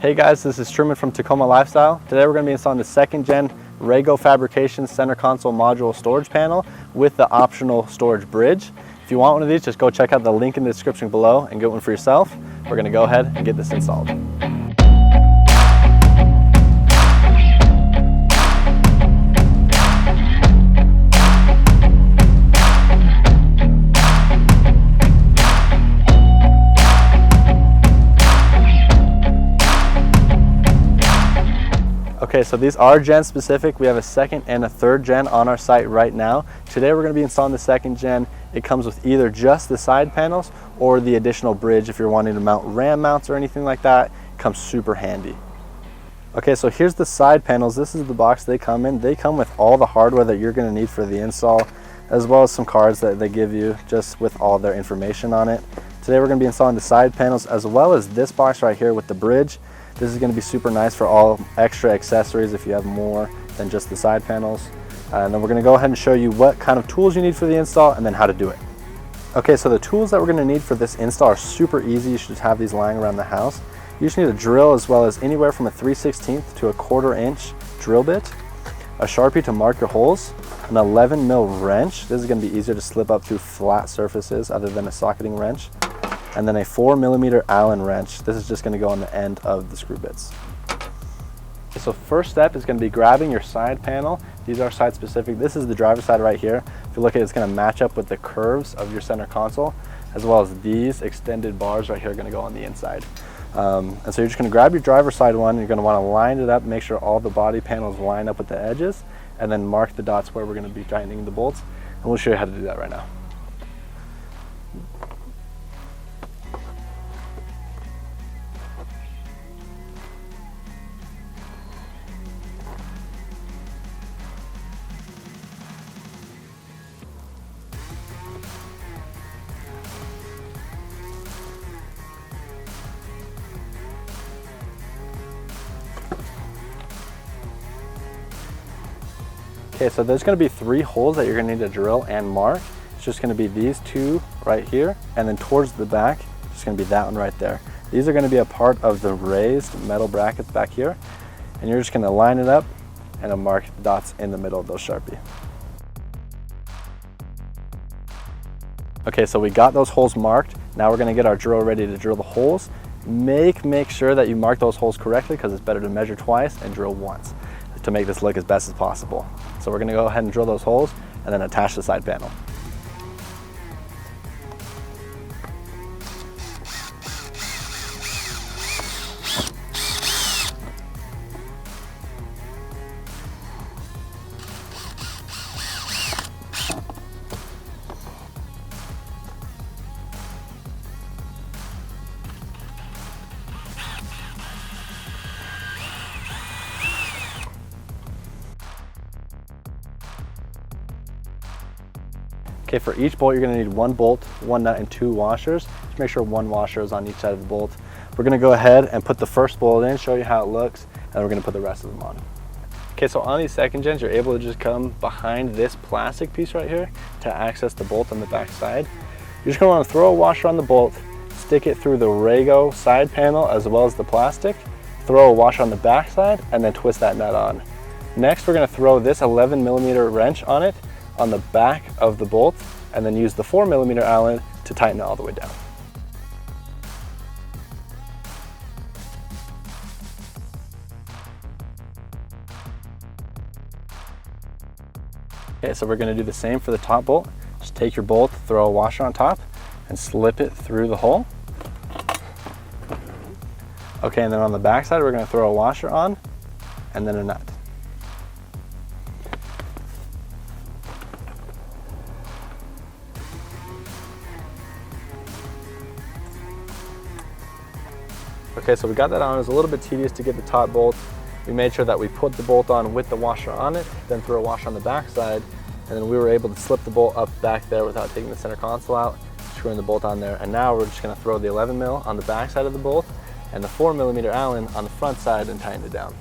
Hey guys, this is Truman from Tacoma Lifestyle. Today we're going to be installing the 2nd gen Rago Fabrication center console module storage panel with the optional storage bridge. If you want one of these, just go check out the link in the description below and get one for yourself. We're going to go ahead and get this installed. Okay, so these are gen specific. We have a 2nd and a 3rd gen on our site right now. Today we're going to be installing the 2nd gen. It comes with either just the side panels or the additional bridge if you're wanting to mount RAM mounts or anything like that. It comes super handy. Okay, so here's the side panels. This is the box they come in. They come with all the hardware that you're going to need for the install, as well as some cards that they give you just with all their information on it. Today we're going to be installing the side panels as well as this box right here with the bridge. This is going to be super nice for all extra accessories if you have more than just the side panels. And then we're going to go ahead and show you what kind of tools you need for the install and then how to do it. Okay, so the tools that we're going to need for this install are super easy. You should just have these lying around the house. You just need a drill as well as anywhere from a 3/16 to a 1/4 inch drill bit, a Sharpie to mark your holes, an 11 mil wrench. This is going to be easier to slip up through flat surfaces other than a socketing wrench. And then a 4mm Allen wrench. This is just going to go on the end of the screw bits. So first step is going to be grabbing your side panel. These are side specific. This is the driver's side right here. If you look at it, it's going to match up with the curves of your center console, as well as these extended bars right here are going to go on the inside. And so you're just going to grab your driver's side one. You're going to want to line it up, make sure all the body panels line up with the edges, and then mark the dots where we're going to be tightening the bolts. And we'll show you how to do that right now. Okay, so there's going to be 3 holes that you're going to need to drill and mark. It's just going to be these 2 right here, and then towards the back, it's going to be that one right there. These are going to be a part of the raised metal brackets back here, and you're just going to line it up and then mark the dots in the middle of those Sharpie. Okay, so we got those holes marked. Now we're going to get our drill ready to drill the holes. Make sure that you mark those holes correctly, because it's better to measure twice and drill once to make this look as best as possible. So we're going to go ahead and drill those holes and then attach the side panel. Okay, for each bolt, you're going to need 1 bolt, 1 nut, and 2 washers. Just make sure 1 washer is on each side of the bolt. We're going to go ahead and put the first bolt in, show you how it looks, and then we're going to put the rest of them on. Okay, so on these 2nd gens, you're able to just come behind this plastic piece right here to access the bolt on the back side. You're just going to want to throw a washer on the bolt, stick it through the Rago side panel as well as the plastic, throw a washer on the back side, and then twist that nut on. Next, we're going to throw this 11mm wrench on it, on the back of the bolt, and then use the 4mm Allen to tighten it all the way down. Okay, so we're going to do the same for the top bolt. Just take your bolt, throw a washer on top, and slip it through the hole. Okay, and then on the back side, we're going to throw a washer on, and then a nut. Okay, so we got that on. It was a little bit tedious to get the top bolt. We made sure that we put the bolt on with the washer on it, then threw a washer on the back side, and then we were able to slip the bolt up back there without taking the center console out, screwing the bolt on there. And now we're just going to throw the 11mm on the back side of the bolt and the 4mm Allen on the front side and tighten it down.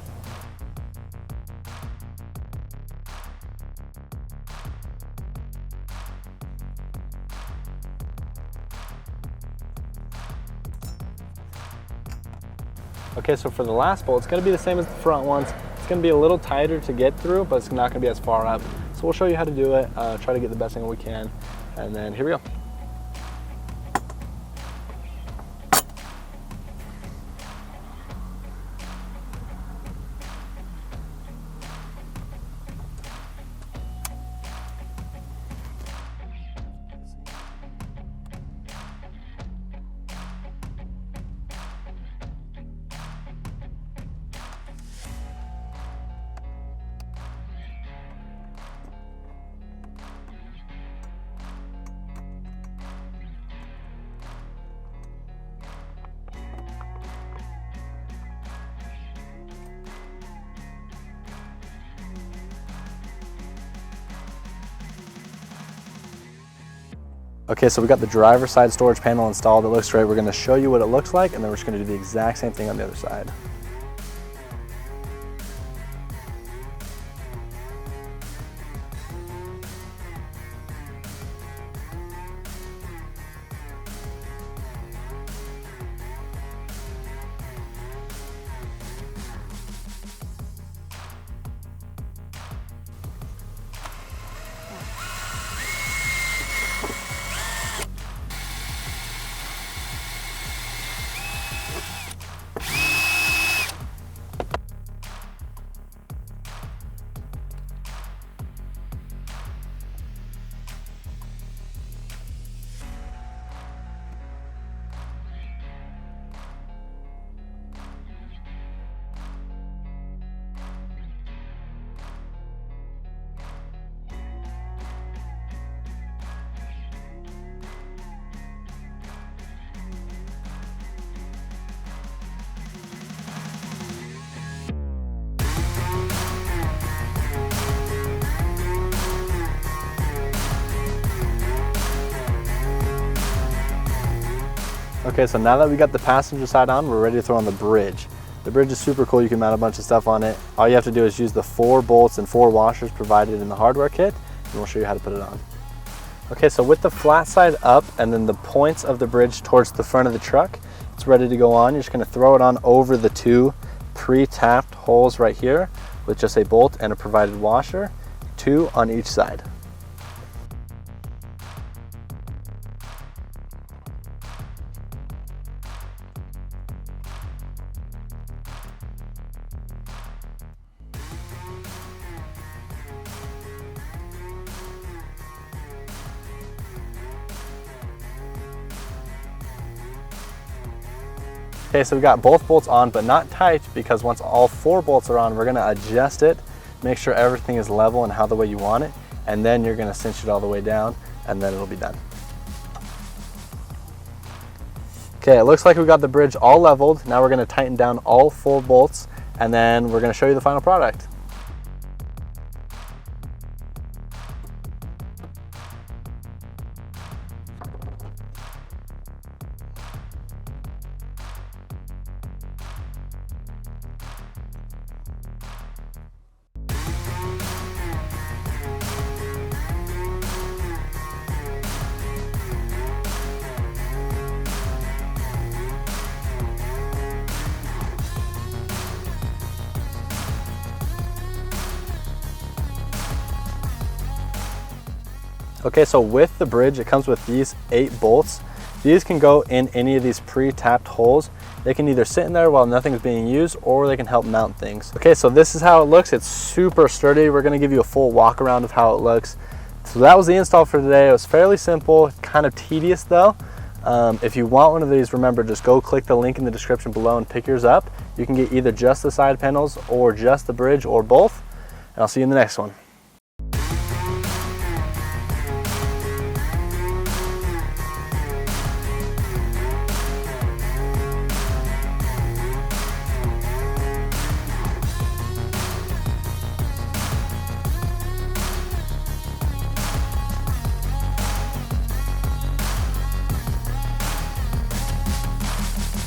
Okay, Okay, so for the last bolt, it's gonna be the same as the front ones. It's gonna be a little tighter to get through, but it's not gonna be as far up. So we'll show you how to do it, try to get the best angle we can, and then here we go. Okay, so we got the driver's side storage panel installed. It looks great. We're gonna show you what it looks like, and then we're just gonna do the exact same thing on the other side. Okay, so now that we got the passenger side on, we're ready to throw on the bridge. The bridge is super cool. You can mount a bunch of stuff on it. All you have to do is use the 4 bolts and 4 washers provided in the hardware kit, and we'll show you how to put it on. Okay, so with the flat side up and then the points of the bridge towards the front of the truck, it's ready to go on. You're just gonna throw it on over the 2 pre-tapped holes right here with just a bolt and a provided washer, 2 on each side. Okay, so we got both bolts on, but not tight, because once all 4 bolts are on, we're gonna adjust it, make sure everything is level and how the way you want it, and then you're gonna cinch it all the way down, and then it'll be done. Okay, it looks like we got the bridge all leveled. Now we're gonna tighten down all 4 bolts, and then we're gonna show you the final product. Okay, so with the bridge, it comes with these 8 bolts. These can go in any of these pre-tapped holes. They can either sit in there while nothing's being used, or they can help mount things. Okay, so this is how it looks. It's super sturdy. We're gonna give you a full walk around of how it looks. So that was the install for today. It was fairly simple, kind of tedious though. If you want one of these, remember, just go click the link in the description below and pick yours up. You can get either just the side panels or just the bridge or both. And I'll see you in the next one.